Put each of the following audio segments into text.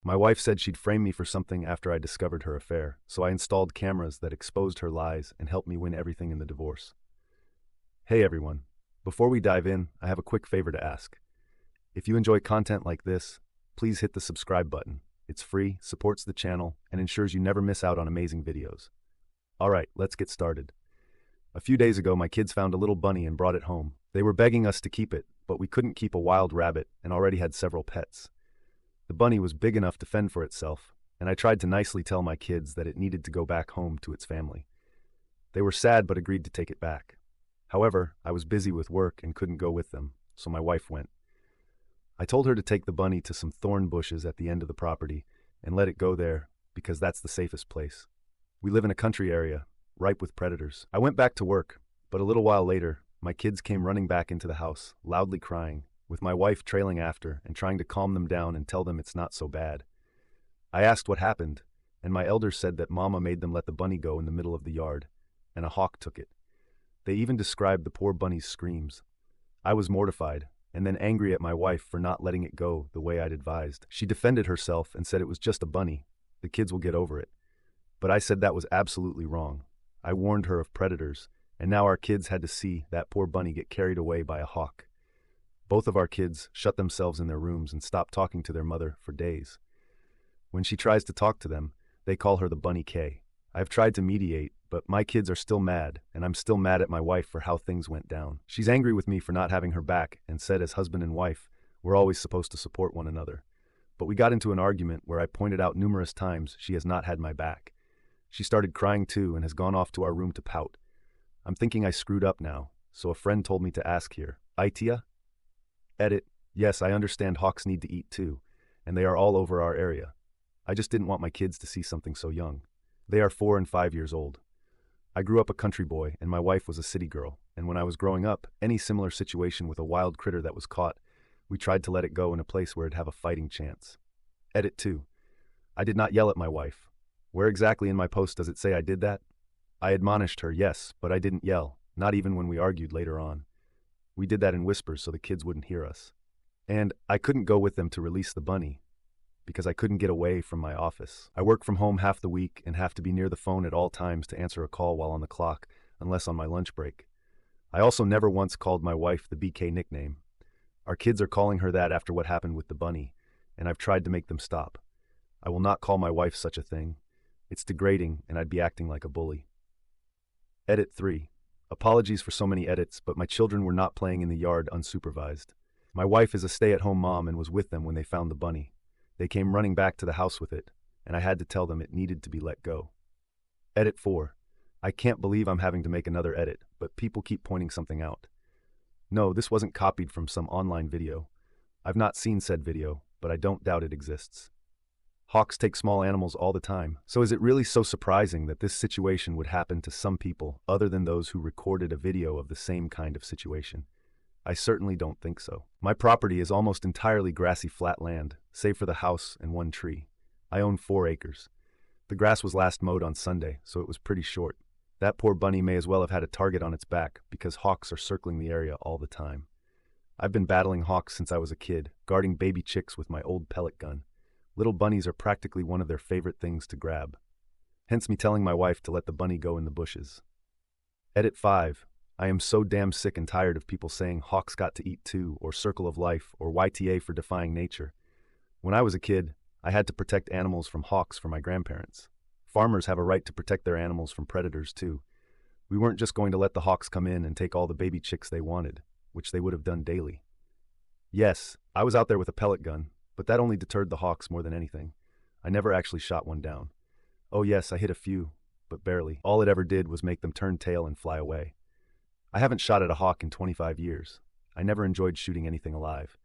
My wife said she'd frame me for something after I discovered her affair, so I installed cameras that exposed her lies and helped me win everything in the divorce. Hey everyone. Before we dive in, I have a quick favor to ask. If you enjoy content like this, please hit the subscribe button. It's free, supports the channel, and ensures you never miss out on amazing videos. Alright, let's get started. A few days ago, my kids found a little bunny and brought it home. They were begging us to keep it, but we couldn't keep a wild rabbit and already had several pets. The bunny was big enough to fend for itself, and I tried to nicely tell my kids that it needed to go back home to its family. They were sad but agreed to take it back. However, I was busy with work and couldn't go with them, so my wife went. I told her to take the bunny to some thorn bushes at the end of the property and let it go there because that's the safest place. We live in a country area, ripe with predators. I went back to work, but a little while later, my kids came running back into the house, loudly crying, with my wife trailing after and trying to calm them down and tell them it's not so bad. I asked what happened, and my elders said that Mama made them let the bunny go in the middle of the yard, and a hawk took it. They even described the poor bunny's screams. I was mortified, and then angry at my wife for not letting it go the way I'd advised. She defended herself and said it was just a bunny. The kids will get over it. But I said that was absolutely wrong. I warned her of predators, and now our kids had to see that poor bunny get carried away by a hawk. Both of our kids shut themselves in their rooms and stopped talking to their mother for days. When she tries to talk to them, they call her the Bunny K. I've tried to mediate, but my kids are still mad, and I'm still mad at my wife for how things went down. She's angry with me for not having her back and said as husband and wife, we're always supposed to support one another. But we got into an argument where I pointed out numerous times she has not had my back. She started crying too and has gone off to our room to pout. I'm thinking I screwed up now, so a friend told me to ask here. Itia? Edit. Yes, I understand hawks need to eat too, and they are all over our area. I just didn't want my kids to see something so young. They are 4 and 5 years old. I grew up a country boy, and my wife was a city girl, and when I was growing up, any similar situation with a wild critter that was caught, we tried to let it go in a place where it'd have a fighting chance. Edit 2. I did not yell at my wife. Where exactly in my post does it say I did that? I admonished her, yes, but I didn't yell, not even when we argued later on. We did that in whispers so the kids wouldn't hear us. And I couldn't go with them to release the bunny, because I couldn't get away from my office. I work from home half the week and have to be near the phone at all times to answer a call while on the clock, unless on my lunch break. I also never once called my wife the BK nickname. Our kids are calling her that after what happened with the bunny, and I've tried to make them stop. I will not call my wife such a thing. It's degrading, and I'd be acting like a bully. Edit 3. Apologies for so many edits, but my children were not playing in the yard unsupervised. My wife is a stay-at-home mom and was with them when they found the bunny. They came running back to the house with it, and I had to tell them it needed to be let go. Edit 4. I can't believe I'm having to make another edit, but people keep pointing something out. No, this wasn't copied from some online video. I've not seen said video, but I don't doubt it exists. Hawks take small animals all the time, so is it really so surprising that this situation would happen to some people other than those who recorded a video of the same kind of situation? I certainly don't think so. My property is almost entirely grassy flat land, save for the house and one tree. I own 4 acres. The grass was last mowed on Sunday, so it was pretty short. That poor bunny may as well have had a target on its back because hawks are circling the area all the time. I've been battling hawks since I was a kid, guarding baby chicks with my old pellet gun. Little bunnies are practically one of their favorite things to grab. Hence me telling my wife to let the bunny go in the bushes. Edit 5. I am so damn sick and tired of people saying hawks got to eat too, or circle of life, or YTA for defying nature. When I was a kid, I had to protect animals from hawks for my grandparents. Farmers have a right to protect their animals from predators too. We weren't just going to let the hawks come in and take all the baby chicks they wanted, which they would have done daily. Yes, I was out there with a pellet gun, but that only deterred the hawks more than anything. I never actually shot one down. Oh yes, I hit a few, but barely. All it ever did was make them turn tail and fly away. I haven't shot at a hawk in 25 years. I never enjoyed shooting anything alive.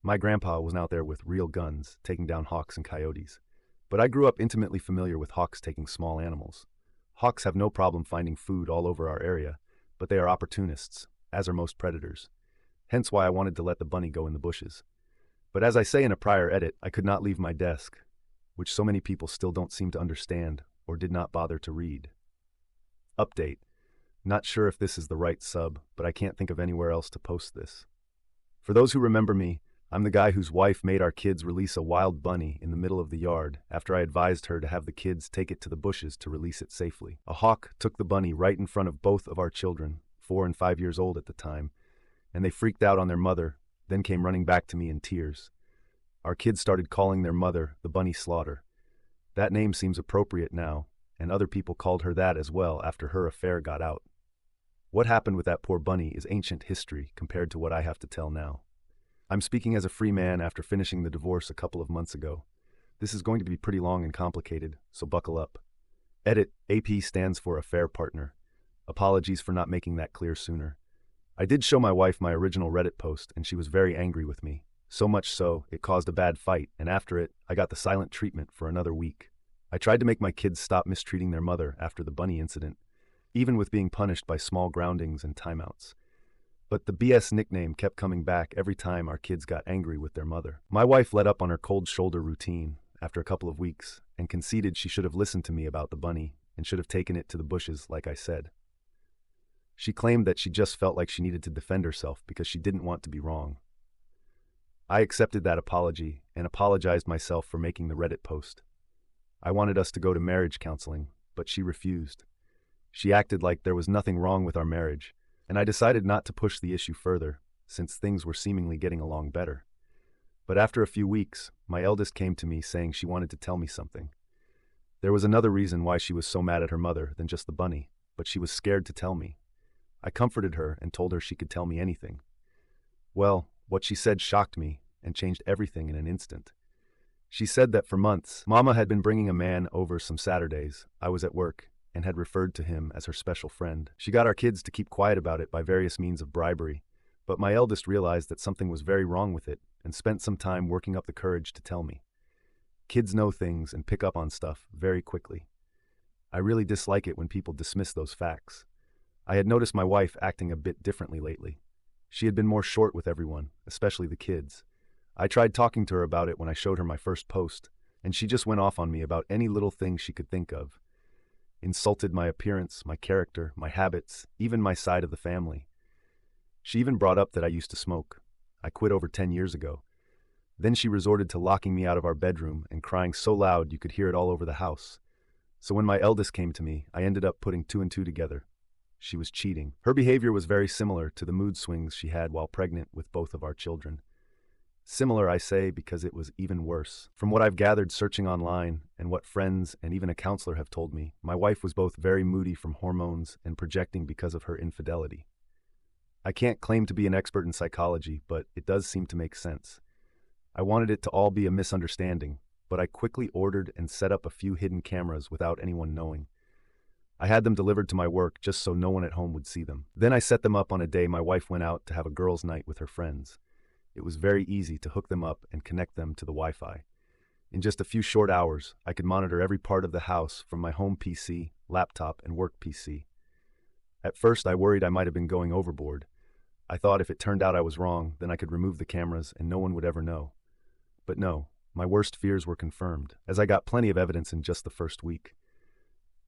My grandpa was out there with real guns, taking down hawks and coyotes. But I grew up intimately familiar with hawks taking small animals. Hawks have no problem finding food all over our area, but they are opportunists, as are most predators. Hence why I wanted to let the bunny go in the bushes. But as I say in a prior edit, I could not leave my desk, which so many people still don't seem to understand or did not bother to read. Update. Not sure if this is the right sub, but I can't think of anywhere else to post this. For those who remember me, I'm the guy whose wife made our kids release a wild bunny in the middle of the yard after I advised her to have the kids take it to the bushes to release it safely. A hawk took the bunny right in front of both of our children, 4 and 5 years old at the time, and they freaked out on their mother, then came running back to me in tears. Our kids started calling their mother the Bunny Slaughter. That name seems appropriate now, and other people called her that as well after her affair got out. What happened with that poor bunny is ancient history compared to what I have to tell now. I'm speaking as a free man after finishing the divorce a couple of months ago. This is going to be pretty long and complicated, so buckle up. Edit, AP stands for Affair Partner. Apologies for not making that clear sooner. I did show my wife my original Reddit post, and she was very angry with me. So much so, it caused a bad fight, and after it, I got the silent treatment for another week. I tried to make my kids stop mistreating their mother after the bunny incident, even with being punished by small groundings and timeouts. But the BS nickname kept coming back every time our kids got angry with their mother. My wife let up on her cold shoulder routine after a couple of weeks and conceded she should have listened to me about the bunny and should have taken it to the bushes like I said. She claimed that she just felt like she needed to defend herself because she didn't want to be wrong. I accepted that apology and apologized myself for making the Reddit post. I wanted us to go to marriage counseling, but she refused. She acted like there was nothing wrong with our marriage, and I decided not to push the issue further, since things were seemingly getting along better. But after a few weeks, my eldest came to me saying she wanted to tell me something. There was another reason why she was so mad at her mother than just the bunny, but she was scared to tell me. I comforted her and told her she could tell me anything. Well, what she said shocked me and changed everything in an instant. She said that for months, Mama had been bringing a man over some Saturdays. I was at work and had referred to him as her special friend. She got our kids to keep quiet about it by various means of bribery, but my eldest realized that something was very wrong with it and spent some time working up the courage to tell me. Kids know things and pick up on stuff very quickly. I really dislike it when people dismiss those facts. I had noticed my wife acting a bit differently lately. She had been more short with everyone, especially the kids. I tried talking to her about it when I showed her my first post, and she just went off on me about any little thing she could think of. Insulted my appearance, my character, my habits, even my side of the family. She even brought up that I used to smoke. I quit over 10 years ago. Then she resorted to locking me out of our bedroom and crying so loud you could hear it all over the house. So when my eldest came to me, I ended up putting 2 and 2 together. She was cheating. Her behavior was very similar to the mood swings she had while pregnant with both of our children. Similar, I say, because it was even worse. From what I've gathered searching online and what friends and even a counselor have told me, my wife was both very moody from hormones and projecting because of her infidelity. I can't claim to be an expert in psychology, but it does seem to make sense. I wanted it to all be a misunderstanding, but I quickly ordered and set up a few hidden cameras without anyone knowing. I had them delivered to my work just so no one at home would see them. Then I set them up on a day my wife went out to have a girls' night with her friends. It was very easy to hook them up and connect them to the Wi-Fi. In just a few short hours, I could monitor every part of the house from my home PC, laptop, and work PC. At first, I worried I might have been going overboard. I thought if it turned out I was wrong, then I could remove the cameras and no one would ever know. But no, my worst fears were confirmed, as I got plenty of evidence in just the first week.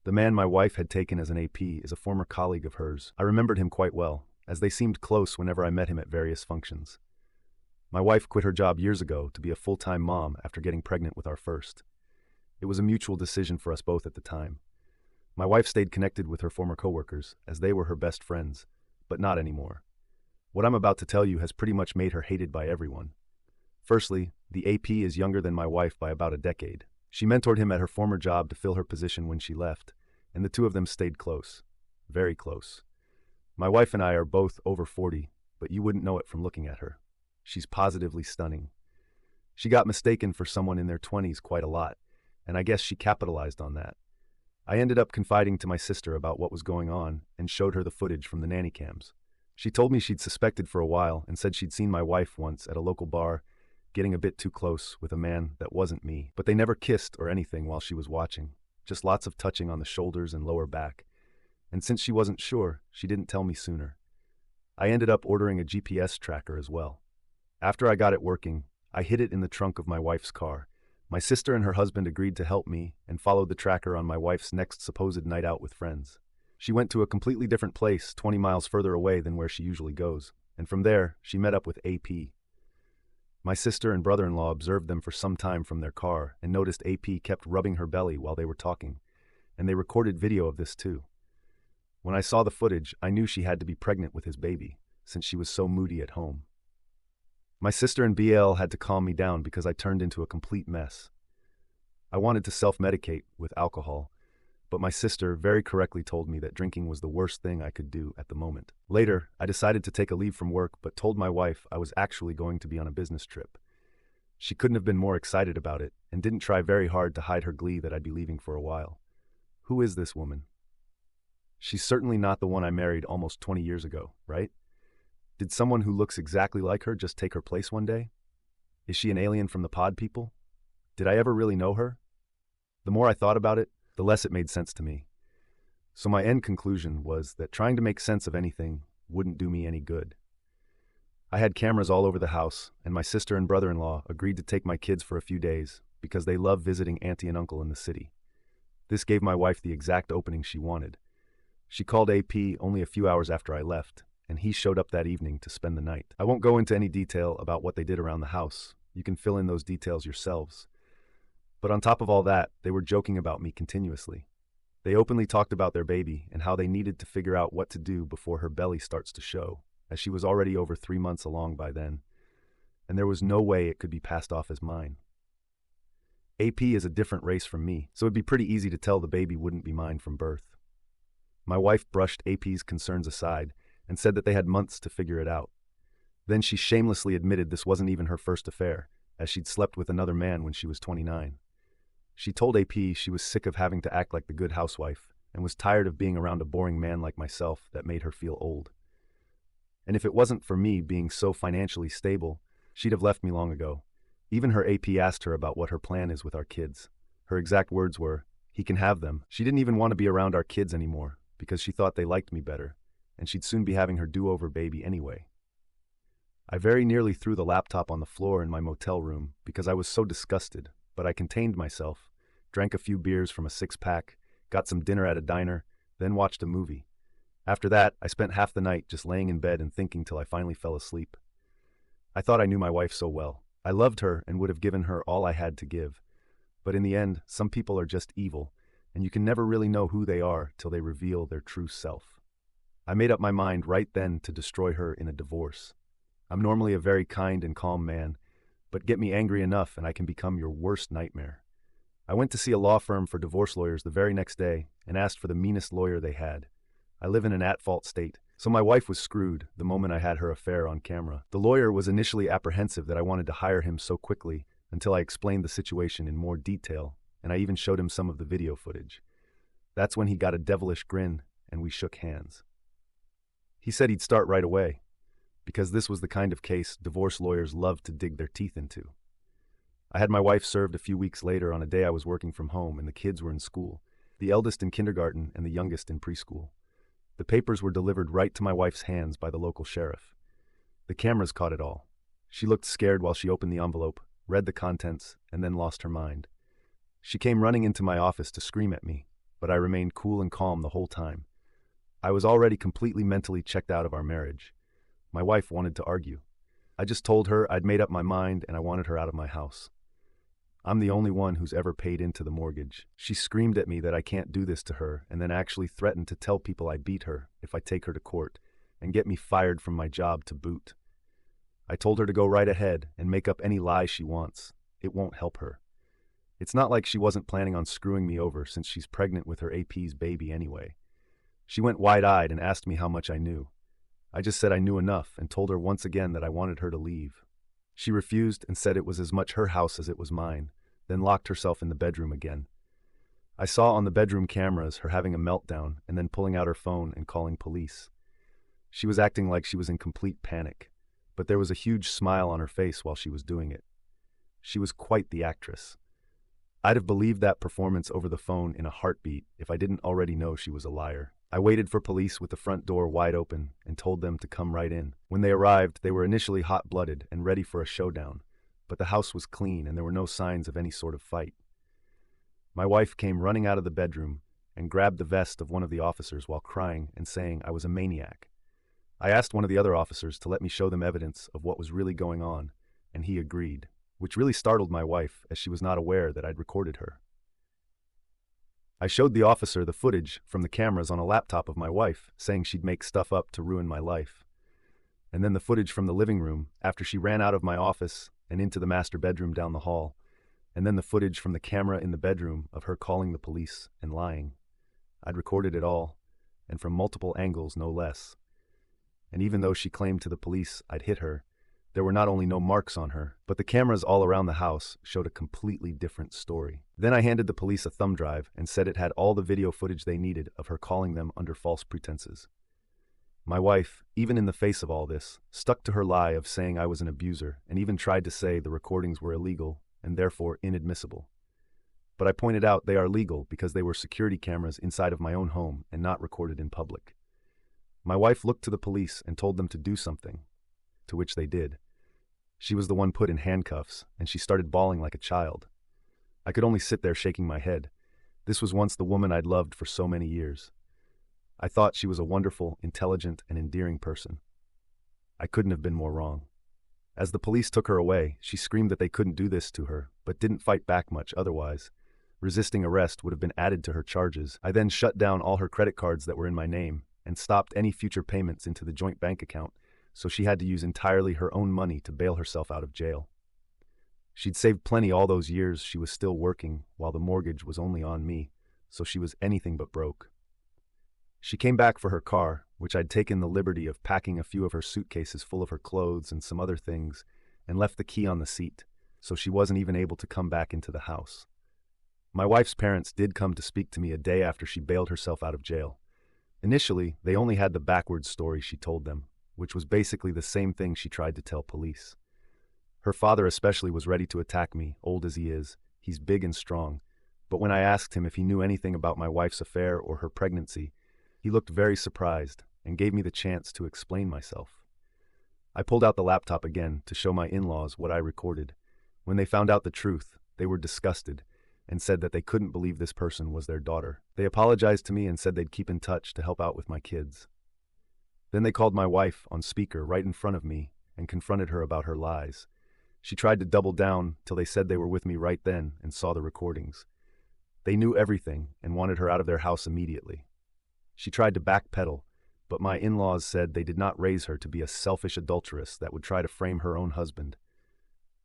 The man my wife had taken as an AP is a former colleague of hers. I remembered him quite well, as they seemed close whenever I met him at various functions. My wife quit her job years ago to be a full-time mom after getting pregnant with our first. It was a mutual decision for us both at the time. My wife stayed connected with her former coworkers, as they were her best friends, but not anymore. What I'm about to tell you has pretty much made her hated by everyone. Firstly, the AP is younger than my wife by about a decade. She mentored him at her former job to fill her position when she left, and the two of them stayed close. Very close. My wife and I are both over 40, but you wouldn't know it from looking at her. She's positively stunning. She got mistaken for someone in their 20s quite a lot, and I guess she capitalized on that. I ended up confiding to my sister about what was going on and showed her the footage from the nanny cams. She told me she'd suspected for a while and said she'd seen my wife once at a local bar getting a bit too close with a man that wasn't me, but they never kissed or anything while she was watching, just lots of touching on the shoulders and lower back. And since she wasn't sure, she didn't tell me sooner. I ended up ordering a GPS tracker as well. After I got it working, I hid it in the trunk of my wife's car. My sister and her husband agreed to help me and followed the tracker on my wife's next supposed night out with friends. She went to a completely different place 20 miles further away than where she usually goes, and from there, she met up with AP. My sister and brother-in-law observed them for some time from their car and noticed AP kept rubbing her belly while they were talking, and they recorded video of this too. When I saw the footage, I knew she had to be pregnant with his baby, since she was so moody at home. My sister and BL had to calm me down because I turned into a complete mess. I wanted to self-medicate with alcohol, but my sister very correctly told me that drinking was the worst thing I could do at the moment. Later, I decided to take a leave from work but told my wife I was actually going to be on a business trip. She couldn't have been more excited about it and didn't try very hard to hide her glee that I'd be leaving for a while. Who is this woman? She's certainly not the one I married almost 20 years ago, right? Did someone who looks exactly like her just take her place one day? Is she an alien from the pod people? Did I ever really know her? The more I thought about it, the less it made sense to me. So my end conclusion was that trying to make sense of anything wouldn't do me any good. I had cameras all over the house, and my sister and brother-in-law agreed to take my kids for a few days because they love visiting auntie and uncle in the city. This gave my wife the exact opening she wanted. She called AP only a few hours after I left, and he showed up that evening to spend the night. I won't go into any detail about what they did around the house. You can fill in those details yourselves. But on top of all that, they were joking about me continuously. They openly talked about their baby and how they needed to figure out what to do before her belly starts to show, as she was already over 3 months along by then, and there was no way it could be passed off as mine. AP is a different race from me, so it'd be pretty easy to tell the baby wouldn't be mine from birth. My wife brushed AP's concerns aside and said that they had months to figure it out. Then she shamelessly admitted this wasn't even her first affair, as she'd slept with another man when she was 29. She told AP she was sick of having to act like the good housewife and was tired of being around a boring man like myself that made her feel old. And if it wasn't for me being so financially stable, she'd have left me long ago. Even her AP asked her about what her plan is with our kids. Her exact words were, "He can have them." She didn't even want to be around our kids anymore because she thought they liked me better, and she'd soon be having her do-over baby anyway. I very nearly threw the laptop on the floor in my motel room because I was so disgusted, but I contained myself, drank a few beers from a 6-pack, got some dinner at a diner, then watched a movie. After that, I spent half the night just laying in bed and thinking till I finally fell asleep. I thought I knew my wife so well. I loved her and would have given her all I had to give. But in the end, some people are just evil, and you can never really know who they are till they reveal their true self. I made up my mind right then to destroy her in a divorce. I'm normally a very kind and calm man, but get me angry enough and I can become your worst nightmare. I went to see a law firm for divorce lawyers the very next day and asked for the meanest lawyer they had. I live in an at-fault state, so my wife was screwed the moment I had her affair on camera. The lawyer was initially apprehensive that I wanted to hire him so quickly until I explained the situation in more detail, and I even showed him some of the video footage. That's when he got a devilish grin and we shook hands. He said he'd start right away, because this was the kind of case divorce lawyers love to dig their teeth into. I had my wife served a few weeks later on a day I was working from home and the kids were in school, the eldest in kindergarten and the youngest in preschool. The papers were delivered right to my wife's hands by the local sheriff. The cameras caught it all. She looked scared while she opened the envelope, read the contents, and then lost her mind. She came running into my office to scream at me, but I remained cool and calm the whole time. I was already completely mentally checked out of our marriage. My wife wanted to argue. I just told her I'd made up my mind and I wanted her out of my house. I'm the only one who's ever paid into the mortgage. She screamed at me that I can't do this to her and then actually threatened to tell people I beat her if I take her to court and get me fired from my job to boot. I told her to go right ahead and make up any lie she wants. It won't help her. It's not like she wasn't planning on screwing me over since she's pregnant with her AP's baby anyway. She went wide-eyed and asked me how much I knew. I just said I knew enough and told her once again that I wanted her to leave. She refused and said it was as much her house as it was mine, then locked herself in the bedroom again. I saw on the bedroom cameras her having a meltdown and then pulling out her phone and calling police. She was acting like she was in complete panic, but there was a huge smile on her face while she was doing it. She was quite the actress. I'd have believed that performance over the phone in a heartbeat if I didn't already know she was a liar. I waited for police with the front door wide open and told them to come right in. When they arrived, they were initially hot-blooded and ready for a showdown, but the house was clean and there were no signs of any sort of fight. My wife came running out of the bedroom and grabbed the vest of one of the officers while crying and saying I was a maniac. I asked one of the other officers to let me show them evidence of what was really going on, and he agreed, which really startled my wife as she was not aware that I'd recorded her. I showed the officer the footage from the cameras on a laptop of my wife, saying she'd make stuff up to ruin my life. And then the footage from the living room after she ran out of my office and into the master bedroom down the hall. And then the footage from the camera in the bedroom of her calling the police and lying. I'd recorded it all, and from multiple angles no less. And even though she claimed to the police I'd hit her, there were not only no marks on her, but the cameras all around the house showed a completely different story. Then I handed the police a thumb drive and said it had all the video footage they needed of her calling them under false pretenses. My wife, even in the face of all this, stuck to her lie of saying I was an abuser and even tried to say the recordings were illegal and therefore inadmissible. But I pointed out they are legal because they were security cameras inside of my own home and not recorded in public. My wife looked to the police and told them to do something, to which they did. She was the one put in handcuffs, and she started bawling like a child. I could only sit there shaking my head. This was once the woman I'd loved for so many years. I thought she was a wonderful, intelligent, and endearing person. I couldn't have been more wrong. As the police took her away, she screamed that they couldn't do this to her, but didn't fight back much otherwise. Resisting arrest would have been added to her charges. I then shut down all her credit cards that were in my name and stopped any future payments into the joint bank account, so she had to use entirely her own money to bail herself out of jail. She'd saved plenty all those years she was still working, while the mortgage was only on me, so she was anything but broke. She came back for her car, which I'd taken the liberty of packing a few of her suitcases full of her clothes and some other things, and left the key on the seat, so she wasn't even able to come back into the house. My wife's parents did come to speak to me a day after she bailed herself out of jail. Initially, they only had the backwards story she told them, which was basically the same thing she tried to tell police. Her father especially was ready to attack me, old as he is. He's big and strong. But when I asked him if he knew anything about my wife's affair or her pregnancy, he looked very surprised and gave me the chance to explain myself. I pulled out the laptop again to show my in-laws what I recorded. When they found out the truth, they were disgusted and said that they couldn't believe this person was their daughter. They apologized to me and said they'd keep in touch to help out with my kids. Then they called my wife on speaker right in front of me and confronted her about her lies. She tried to double down till they said they were with me right then and saw the recordings. They knew everything and wanted her out of their house immediately. She tried to backpedal, but my in-laws said they did not raise her to be a selfish adulteress that would try to frame her own husband,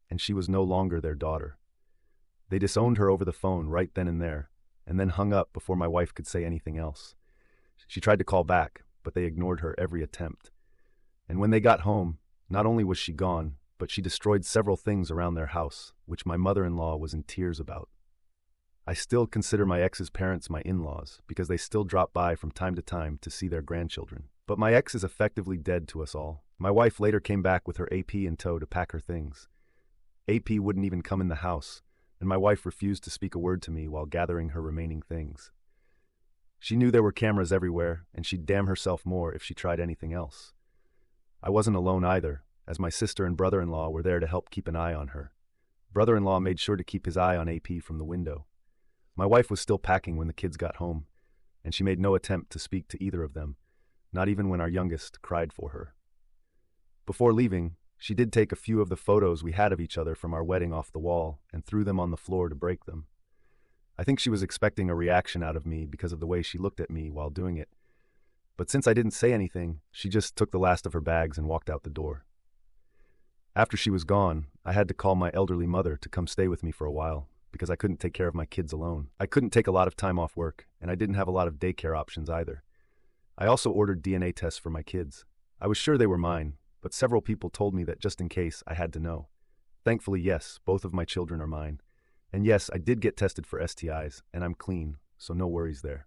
and she was no longer their daughter. They disowned her over the phone right then and there, and then hung up before my wife could say anything else. She tried to call back, but they ignored her every attempt. And when they got home, not only was she gone, but she destroyed several things around their house, which my mother-in-law was in tears about. I still consider my ex's parents my in-laws, because they still drop by from time to time to see their grandchildren. But my ex is effectively dead to us all. My wife later came back with her AP in tow to pack her things. AP wouldn't even come in the house, and my wife refused to speak a word to me while gathering her remaining things. She knew there were cameras everywhere, and she'd damn herself more if she tried anything else. I wasn't alone either, as my sister and brother-in-law were there to help keep an eye on her. Brother-in-law made sure to keep his eye on AP from the window. My wife was still packing when the kids got home, and she made no attempt to speak to either of them, not even when our youngest cried for her. Before leaving, she did take a few of the photos we had of each other from our wedding off the wall and threw them on the floor to break them. I think she was expecting a reaction out of me because of the way she looked at me while doing it. But since I didn't say anything, she just took the last of her bags and walked out the door. After she was gone, I had to call my elderly mother to come stay with me for a while because I couldn't take care of my kids alone. I couldn't take a lot of time off work, and I didn't have a lot of daycare options either. I also ordered DNA tests for my kids. I was sure they were mine, but several people told me that just in case, I had to know. Thankfully, yes, both of my children are mine. And yes, I did get tested for STIs, and I'm clean, so no worries there.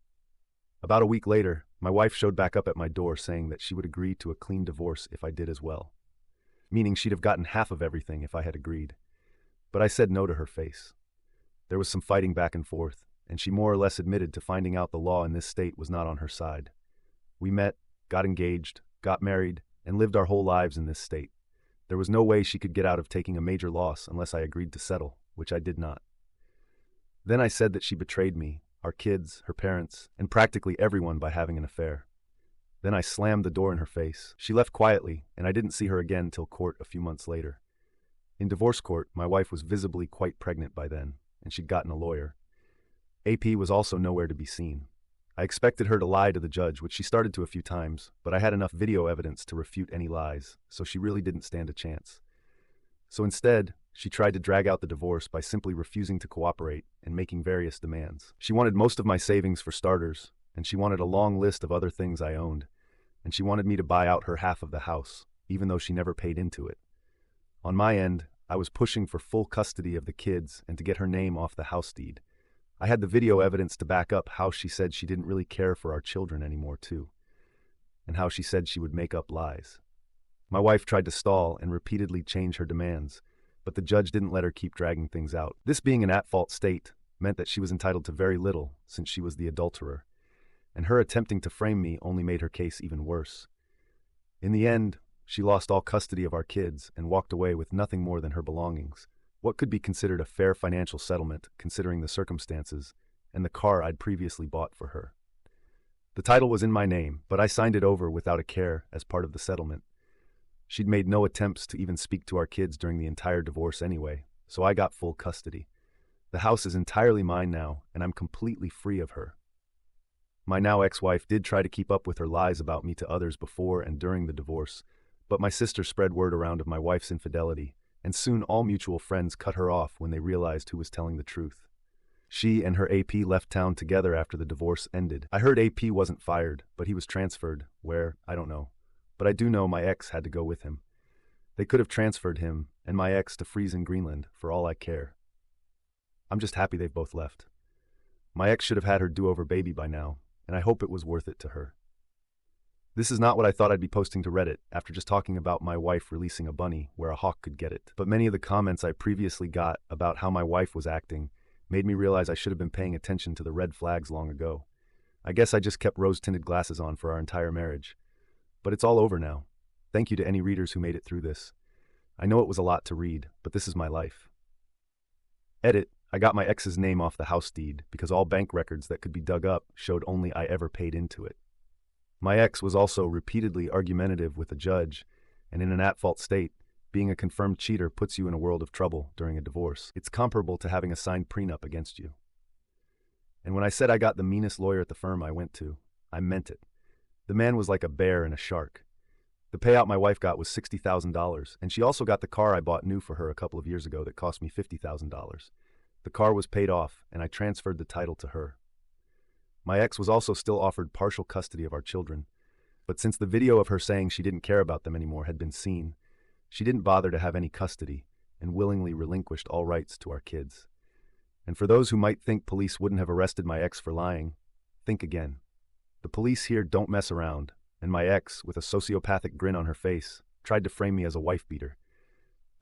About a week later, my wife showed back up at my door saying that she would agree to a clean divorce if I did as well. Meaning she'd have gotten half of everything if I had agreed. But I said no to her face. There was some fighting back and forth, and she more or less admitted to finding out the law in this state was not on her side. We met, got engaged, got married, and lived our whole lives in this state. There was no way she could get out of taking a major loss unless I agreed to settle, which I did not. Then I said that she betrayed me, our kids, her parents, and practically everyone by having an affair. Then I slammed the door in her face. She left quietly, and I didn't see her again till court a few months later. In divorce court, my wife was visibly quite pregnant by then, and she'd gotten a lawyer. AP was also nowhere to be seen. I expected her to lie to the judge, which she started to a few times, but I had enough video evidence to refute any lies, so she really didn't stand a chance. So instead, she tried to drag out the divorce by simply refusing to cooperate and making various demands. She wanted most of my savings for starters, and she wanted a long list of other things I owned, and she wanted me to buy out her half of the house, even though she never paid into it. On my end, I was pushing for full custody of the kids and to get her name off the house deed. I had the video evidence to back up how she said she didn't really care for our children anymore, too, and how she said she would make up lies. My wife tried to stall and repeatedly change her demands, but the judge didn't let her keep dragging things out. This being an at-fault state meant that she was entitled to very little since she was the adulterer, and her attempting to frame me only made her case even worse. In the end, she lost all custody of our kids and walked away with nothing more than her belongings. What could be considered a fair financial settlement, considering the circumstances, and the car I'd previously bought for her. The title was in my name, but I signed it over without a care as part of the settlement. She'd made no attempts to even speak to our kids during the entire divorce anyway, so I got full custody. The house is entirely mine now, and I'm completely free of her. My now ex-wife did try to keep up with her lies about me to others before and during the divorce, but my sister spread word around of my wife's infidelity, and soon all mutual friends cut her off when they realized who was telling the truth. She and her AP left town together after the divorce ended. I heard AP wasn't fired, but he was transferred. Where? I don't know. But I do know my ex had to go with him. They could have transferred him and my ex to freeze in Greenland, for all I care. I'm just happy they've both left. My ex should have had her do-over baby by now, and I hope it was worth it to her. This is not what I thought I'd be posting to Reddit after just talking about my wife releasing a bunny where a hawk could get it. But many of the comments I previously got about how my wife was acting made me realize I should have been paying attention to the red flags long ago. I guess I just kept rose-tinted glasses on for our entire marriage. But it's all over now. Thank you to any readers who made it through this. I know it was a lot to read, but this is my life. Edit: I got my ex's name off the house deed because all bank records that could be dug up showed only I ever paid into it. My ex was also repeatedly argumentative with the judge, and in an at-fault state, being a confirmed cheater puts you in a world of trouble during a divorce. It's comparable to having a signed prenup against you. And when I said I got the meanest lawyer at the firm I went to, I meant it. The man was like a bear and a shark. The payout my wife got was $60,000, and she also got the car I bought new for her a couple of years ago that cost me $50,000. The car was paid off, and I transferred the title to her. My ex was also still offered partial custody of our children, but since the video of her saying she didn't care about them anymore had been seen, she didn't bother to have any custody and willingly relinquished all rights to our kids. And for those who might think police wouldn't have arrested my ex for lying, think again. The police here don't mess around, and my ex, with a sociopathic grin on her face, tried to frame me as a wife beater.